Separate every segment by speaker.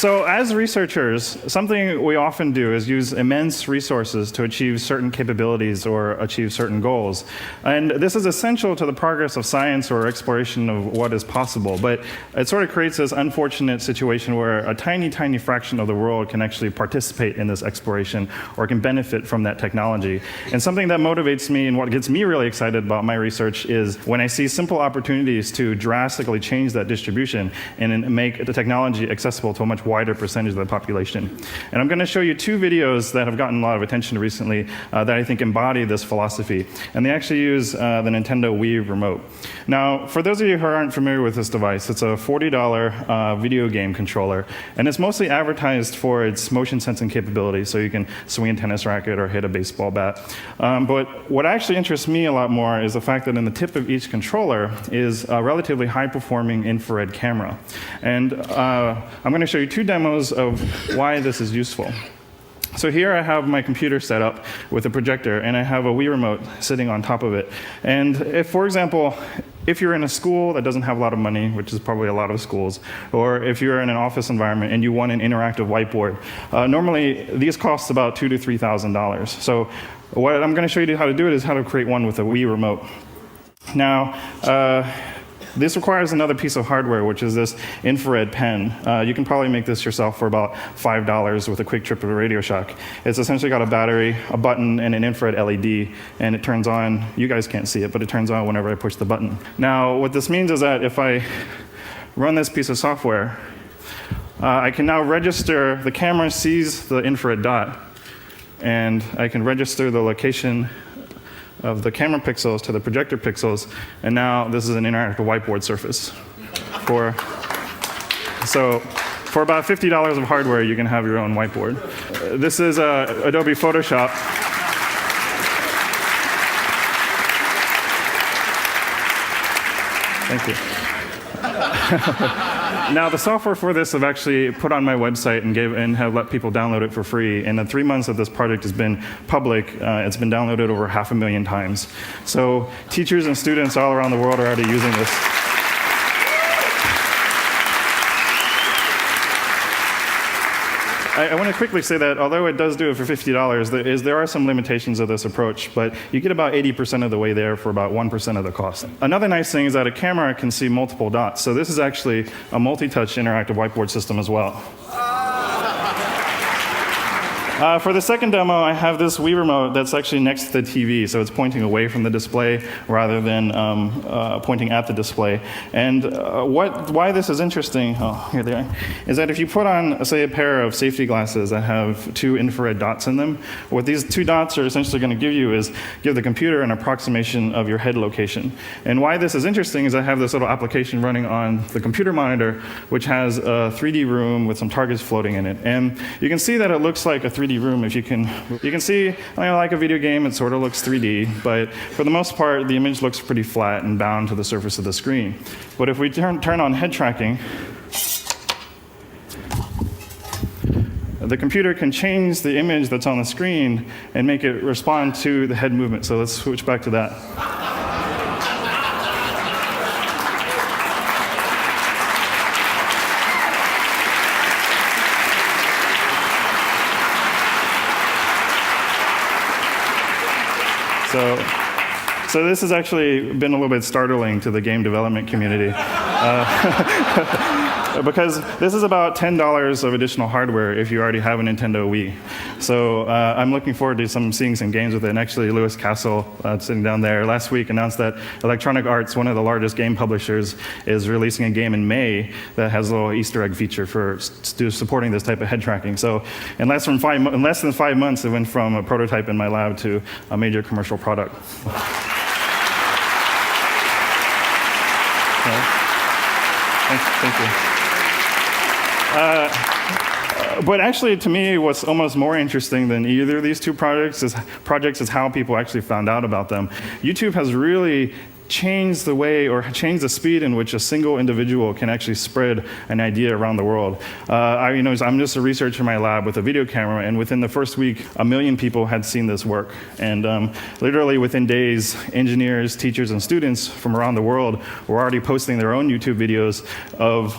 Speaker 1: So as researchers, something we often do is use immense resources to achieve certain capabilities or achieve certain goals. And this is essential to the progress of science or exploration of what is possible. But it sort of creates this unfortunate situation where a tiny, tiny fraction of the world can actually participate in this exploration or can benefit from that technology. And something that motivates me and what gets me really excited about my research is when I see simple opportunities to drastically change that distribution and make the technology accessible to a much wider percentage of the population. And I'm going to show you two videos that have gotten a lot of attention recently that I think embody this philosophy. And they actually use the Nintendo Wii Remote. Now, for those of you who aren't familiar with this device, it's a $40 video game controller. And it's mostly advertised for its motion sensing capability, so you can swing a tennis racket or hit a baseball bat. But what actually interests me a lot more is the fact that in the tip of each controller is a relatively high-performing infrared camera. And I'm going to show you two demos of why this is useful. So here I have my computer set up with a projector, and I have a Wii Remote sitting on top of it. And if, for example, if you're in a school that doesn't have a lot of money, which is probably a lot of schools, or if you're in an office environment and you want an interactive whiteboard, normally these cost about $2,000 to $3,000. So what I'm going to show you how to do it is how to create one with a Wii Remote. Now, this requires another piece of hardware, which is this infrared pen. You can probably make this yourself for about $5 with a quick trip to the Radio Shack. It's essentially got a battery, a button, and an infrared LED, and it turns on. You guys can't see it, but it turns on whenever I push the button. Now, what this means is that if I run this piece of software, I can now register, the camera sees the infrared dot, and I can register the location of the camera pixels to the projector pixels, and now this is an interactive whiteboard surface. So for about $50 of hardware, you can have your own whiteboard. This is Adobe Photoshop. Thank you. Now, the software for this I've actually put on my website and have let people download it for free. In the 3 months that this project has been public, it's been downloaded over 500,000 times. So teachers and students all around the world are already using this. I want to quickly say that although it does do it for $50, there are some limitations of this approach, but you get about 80% of the way there for about 1% of the cost. Another nice thing is that a camera can see multiple dots, so this is actually a multi-touch interactive whiteboard system as well. For the second demo, I have this Wii Remote that's actually next to the TV, so it's pointing away from the display rather than pointing at the display. And why this is interesting, here they are, is that if you put on, say, a pair of safety glasses that have two infrared dots in them, what these two dots are essentially going to give you is give the computer an approximation of your head location. And why this is interesting is I have this little application running on the computer monitor, which has a 3D room with some targets floating in it. And you can see that it looks like a 3D room. If you can see, like a video game, it sort of looks 3D, but for the most part, the image looks pretty flat and bound to the surface of the screen. But if we turn on head tracking, the computer can change the image that's on the screen and make it respond to the head movement. So let's switch back to that. So this has actually been a little bit startling to the game development community. Because this is about $10 of additional hardware if you already have a Nintendo Wii. So I'm looking forward to seeing some games with it. And actually, Lewis Castle, sitting down there, last week announced that Electronic Arts, one of the largest game publishers, is releasing a game in May that has a little Easter egg feature for supporting this type of head tracking. So in less than 5 months, it went from a prototype in my lab to a major commercial product. Thank you. But actually, to me, what's almost more interesting than either of these two projects is how people actually found out about them. YouTube has really changed the way or changed the speed in which a single individual can actually spread an idea around the world. I'm just a researcher in my lab with a video camera, and within the first week, 1 million people had seen this work. And literally within days, engineers, teachers, and students from around the world were already posting their own YouTube videos of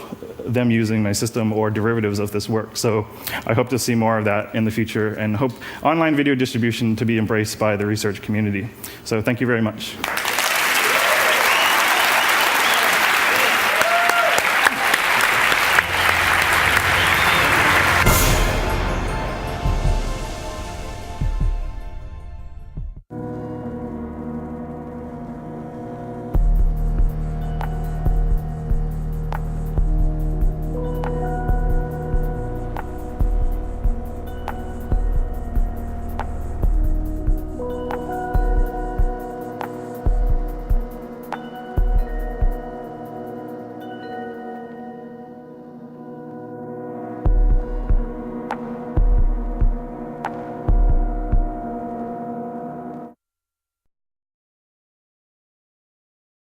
Speaker 1: them using my system or derivatives of this work. So I hope to see more of that in the future and hope online video distribution to be embraced by the research community. So thank you very much.